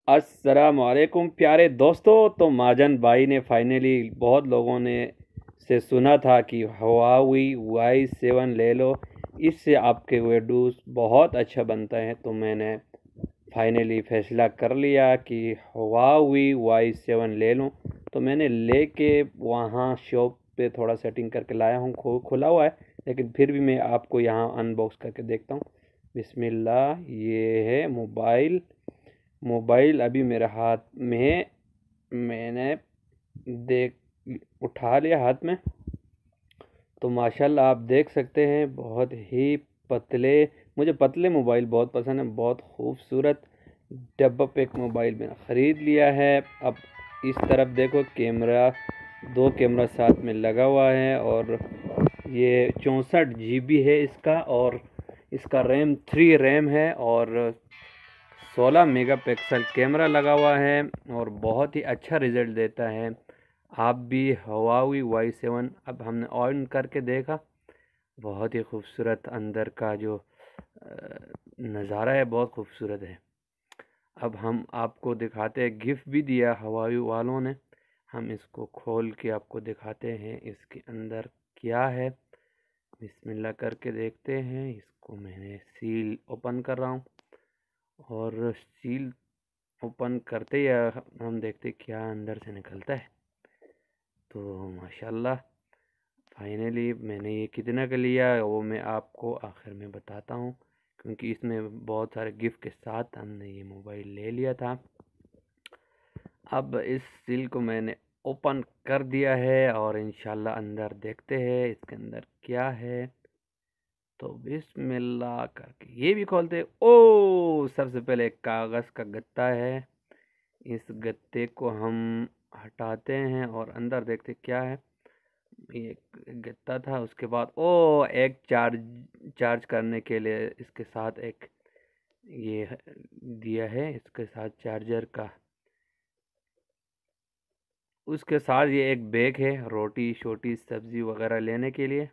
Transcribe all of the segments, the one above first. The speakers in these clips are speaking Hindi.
अस्सलामुअलैकुम प्यारे दोस्तों। तो माजन भाई ने फाइनली बहुत लोगों ने से सुना था कि हुआवी Y7 ले लो, इससे आपके वीडियोस बहुत अच्छा बनता है। तो मैंने फाइनली फैसला कर लिया कि हुआवी Y7 ले लूं। तो मैंने लेके वहाँ शॉप पे थोड़ा सेटिंग करके लाया हूँ, खुला हुआ है लेकिन फिर भी मैं आपको यहाँ अनबॉक्स करके देखता हूँ। बिस्मिल्लाह, ये है मोबाइल। मोबाइल अभी मेरे हाथ में, मैंने देख उठा लिया हाथ में। तो माशाल्लाह आप देख सकते हैं बहुत ही पतले, मुझे पतले मोबाइल बहुत पसंद है। बहुत खूबसूरत डब्बा पैक मोबाइल मैंने ख़रीद लिया है। अब इस तरफ देखो, कैमरा, दो कैमरा साथ में लगा हुआ है और ये 64 GB है इसका, और इसका रैम 3 रैम है और 16 मेगापिक्सल कैमरा लगा हुआ है और बहुत ही अच्छा रिज़ल्ट देता है। आप भी हुआवी Y7 अब हमने ऑन करके देखा, बहुत ही खूबसूरत अंदर का जो नज़ारा है, बहुत खूबसूरत है। अब हम आपको दिखाते हैं, गिफ्ट भी दिया हुआवी वालों ने। हम इसको खोल के आपको दिखाते हैं इसके अंदर क्या है। बिस्मिल्लाह करके देखते हैं। इसको मैंने सील ओपन कर रहा हूँ और सील ओपन करते ही हम देखते क्या अंदर से निकलता है। तो माशाल्लाह फाइनली मैंने ये कितना का लिया वो मैं आपको आखिर में बताता हूँ, क्योंकि इसमें बहुत सारे गिफ्ट के साथ हमने ये मोबाइल ले लिया था। अब इस सील को मैंने ओपन कर दिया है और इंशाल्लाह अंदर देखते हैं इसके अंदर क्या है। तो बिस्मिल्लाह करके ये भी खोलते। ओ, सबसे पहले एक कागज़ का गत्ता है। इस गत्ते को हम हटाते हैं और अंदर देखते क्या है। ये एक गत्ता था, उसके बाद एक चार्ज करने के लिए इसके साथ एक ये दिया है, इसके साथ चार्जर का। उसके साथ ये एक बैग है रोटी छोटी सब्ज़ी वगैरह लेने के लिए।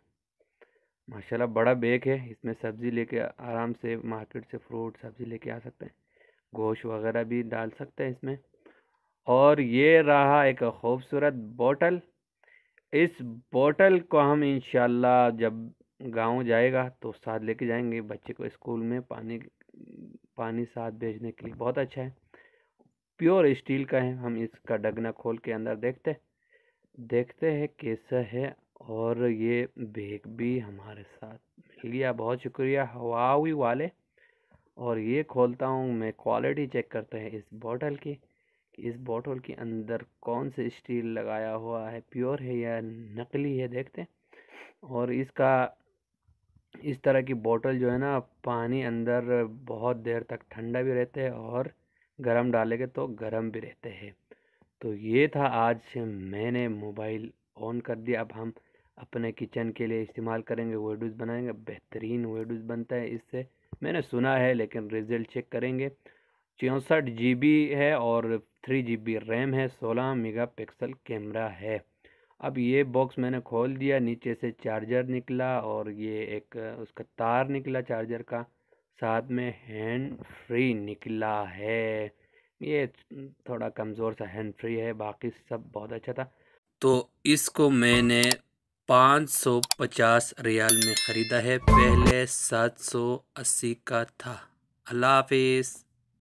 माशाल्लाह बड़ा बैग है, इसमें सब्ज़ी लेके आराम से मार्केट से फ्रूट सब्ज़ी लेके आ सकते हैं, गोश्त वगैरह भी डाल सकते हैं इसमें। और ये रहा एक खूबसूरत बोतल। इस बोतल को हम इंशाल्लाह जब गांव जाएगा तो साथ लेके जाएंगे, बच्चे को स्कूल में पानी पानी साथ भेजने के लिए बहुत अच्छा है। प्योर स्टील का है। हम इसका ढक्कन खोल के अंदर देखते हैं कैसा है। और ये बैग भी हमारे साथ मिल गया, बहुत शुक्रिया हवावी वाले। और ये खोलता हूँ मैं, क्वालिटी चेक करते हैं इस बोतल की, इस बोतल के अंदर कौन से स्टील लगाया हुआ है, प्योर है या नकली है, देखते हैं। और इसका इस तरह की बोतल जो है ना, पानी अंदर बहुत देर तक ठंडा भी रहता है और गर्म डालेंगे तो गर्म भी रहते हैं। तो ये था आज मैंने मोबाइल ऑन कर दिया। अब हम अपने किचन के लिए इस्तेमाल करेंगे, वीडियोस बनाएंगे, बेहतरीन वीडियोस बनता है इससे, मैंने सुना है, लेकिन रिज़ल्ट चेक करेंगे। 64 GB है और 3 GB रैम है, 16 मेगापिक्सल कैमरा है। अब ये बॉक्स मैंने खोल दिया, नीचे से चार्जर निकला और ये एक उसका तार निकला चार्जर का, साथ में हैंड फ्री निकला है। ये थोड़ा कमज़ोर सा हैंड फ्री है, बाकी सब बहुत अच्छा था। तो इसको मैंने 550 रियाल में ख़रीदा है, पहले 780 का था। अल्लाह हाफिज़।